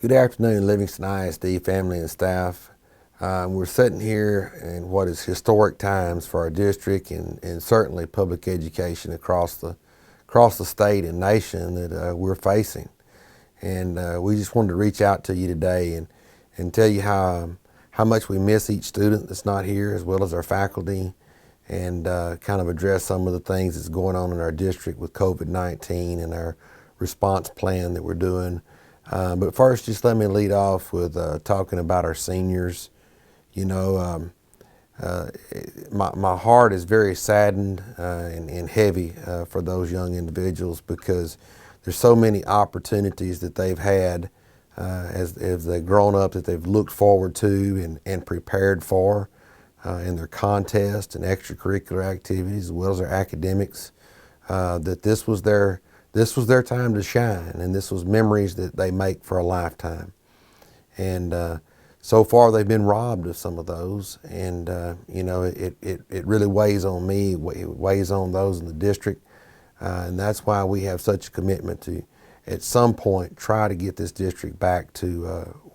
Good afternoon, Livingston ISD family and staff. We're sitting here in what is historic times for our district and certainly public education across the state and nation that we're facing. And we just wanted to reach out to you today and tell you how much we miss each student that's not here, as well as our faculty, and kind of address some of the things that's going on in our district with COVID-19 and our response plan that we're doing. But first, just let me lead off with talking about our seniors. You know, my heart is very saddened and heavy for those young individuals, because there's so many opportunities that they've had as they've grown up, that they've looked forward to and prepared for in their contests and extracurricular activities, as well as their academics, that this was their time to shine, and this was memories that they make for a lifetime. And so far they've been robbed of some of those, and you know, it really weighs on me, it weighs on those in the district, and that's why we have such a commitment to, at some point, try to get this district back to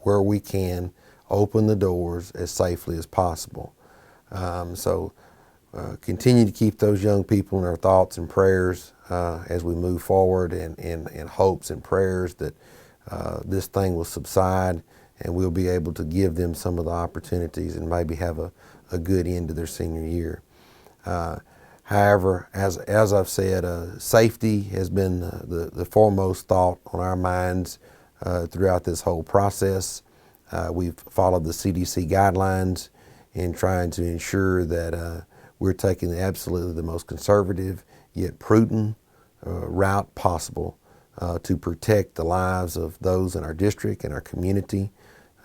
where we can open the doors as safely as possible. So continue to keep those young people in our thoughts and prayers as we move forward, and hopes and prayers that this thing will subside and we'll be able to give them some of the opportunities and maybe have a good end to their senior year. However, as I've said, safety has been the foremost thought on our minds throughout this whole process. We've followed the CDC guidelines in trying to ensure that we're taking absolutely the most conservative yet prudent route possible to protect the lives of those in our district and our community,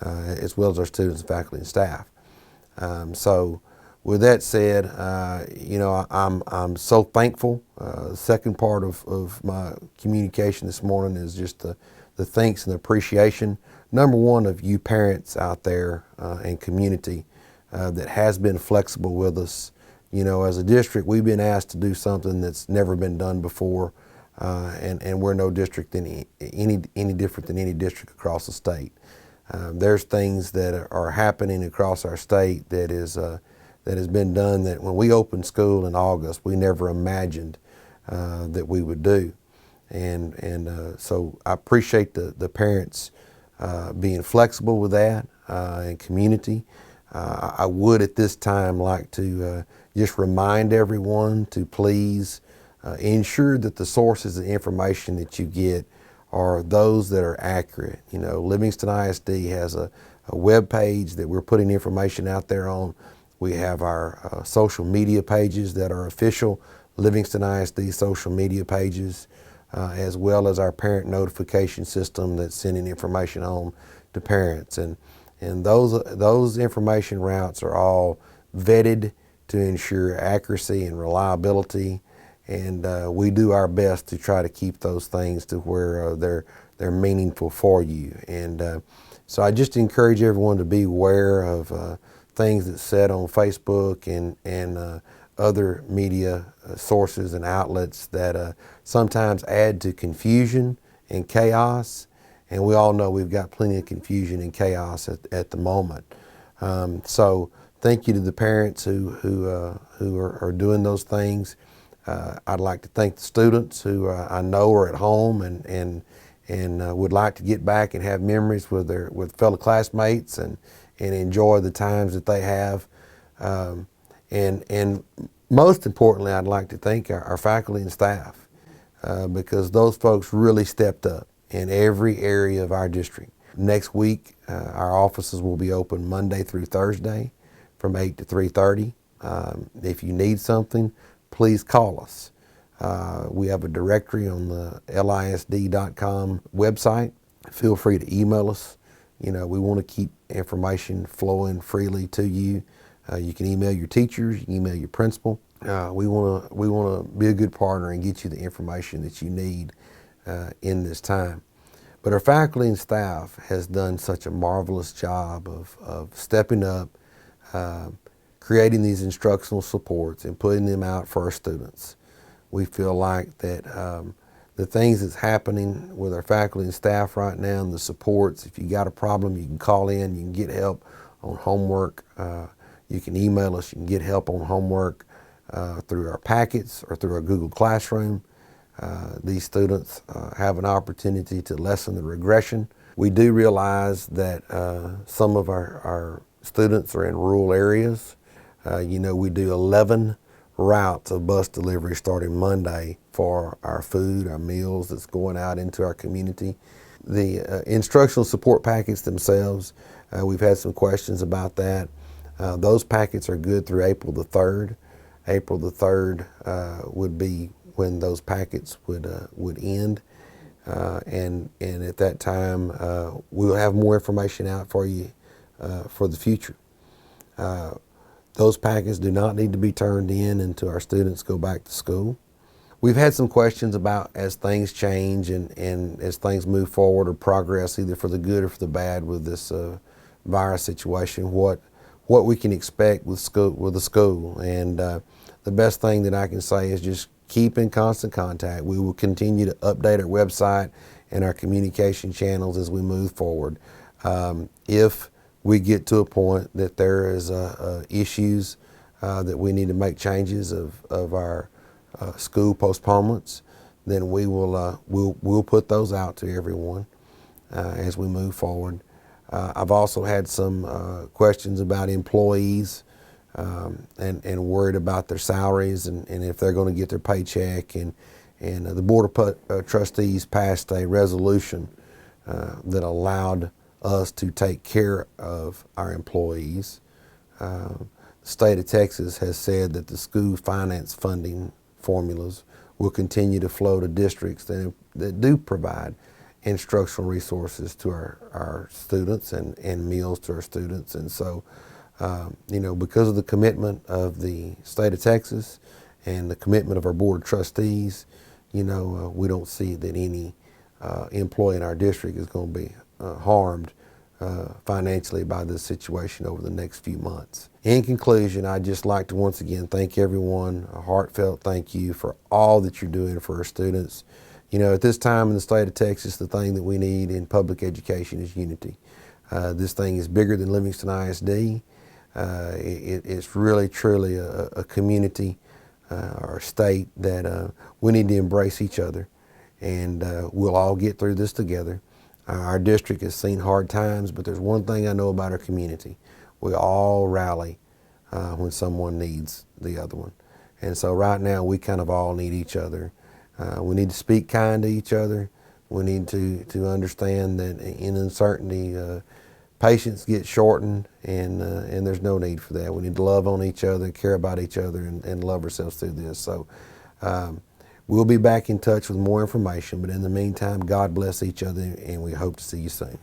as well as our students, faculty, and staff. So with that said, you know, I'm so thankful. The second part of my communication this morning is just the thanks and the appreciation. Number one, of you parents out there and community that has been flexible with us. You know, as a district, we've been asked to do something that's never been done before, and we're no district any different than any district across the state. There's things that are happening across our state that has been done that when we opened school in August, we never imagined that we would do. And so I appreciate the parents being flexible with that, and community. I would at this time like to just remind everyone to please ensure that the sources of information that you get are those that are accurate. You know, Livingston ISD has a web page that we're putting information out there on. We have our social media pages that are official Livingston ISD social media pages, as well as our parent notification system that's sending information on to parents. And those information routes are all vetted to ensure accuracy and reliability, and we do our best to try to keep those things to where they're meaningful for you. And so I just encourage everyone to be aware of things that's said on Facebook and other media sources and outlets that sometimes add to confusion and chaos. And we all know we've got plenty of confusion and chaos at the moment. So thank you to the parents who are doing those things. I'd like to thank the students who I know are at home and would like to get back and have memories with fellow classmates and enjoy the times that they have. And most importantly, I'd like to thank our faculty and staff because those folks really stepped up in every area of our district. Next week, our offices will be open Monday through Thursday from 8 to 3:30. If you need something, please call us. We have a directory on the lisd.com website. Feel free to email us. You know, we want to keep information flowing freely to you. You can email your teachers, you can email your principal. We want to be a good partner and get you the information that you need in this time. But our faculty and staff has done such a marvelous job of stepping up, creating these instructional supports and putting them out for our students. We feel like that the things that's happening with our faculty and staff right now and the supports. If you got a problem, you can call in, you can get help on homework. You can email us, you can get help on homework through our packets or through our Google Classroom. These students have an opportunity to lessen the regression. We do realize that some of our students are in rural areas. We do 11 routes of bus delivery starting Monday for our food, our meals that's going out into our community. The instructional support packets themselves, we've had some questions about that. Those packets are good through April the 3rd. April the 3rd would be when those packets would end. And at that time, we'll have more information out for you for the future. Those packets do not need to be turned in until our students go back to school. We've had some questions about as things change and as things move forward or progress, either for the good or for the bad with this virus situation, what we can expect with the school. And the best thing that I can say is just keep in constant contact. We will continue to update our website and our communication channels as we move forward. If we get to a point that there is issues that we need to make changes of our school postponements, then we'll put those out to everyone as we move forward. I've also had some questions about employees and worried about their salaries and if they're going to get their paycheck. And the Board of Trustees passed a resolution that allowed us to take care of our employees. The state of Texas has said that the school finance funding formulas will continue to flow to districts that do provide instructional resources to our students and meals to our students. And so, because of the commitment of the state of Texas and the commitment of our Board of Trustees, we don't see that any employee in our district is going to be harmed financially by this situation over the next few months. In conclusion, I'd just like to once again thank everyone, a heartfelt thank you for all that you're doing for our students. At this time in the state of Texas, the thing that we need in public education is unity. This thing is bigger than Livingston ISD. It's really, truly a community or a state that we need to embrace each other, and we'll all get through this together. Our district has seen hard times, but there's one thing I know about our community. We all rally when someone needs the other one. And so right now we kind of all need each other. We need to speak kind to each other. We need to understand that in uncertainty, patience gets shortened, and there's no need for that. We need to love on each other, care about each other, and love ourselves through this. So we'll be back in touch with more information, but in the meantime, God bless each other, and we hope to see you soon.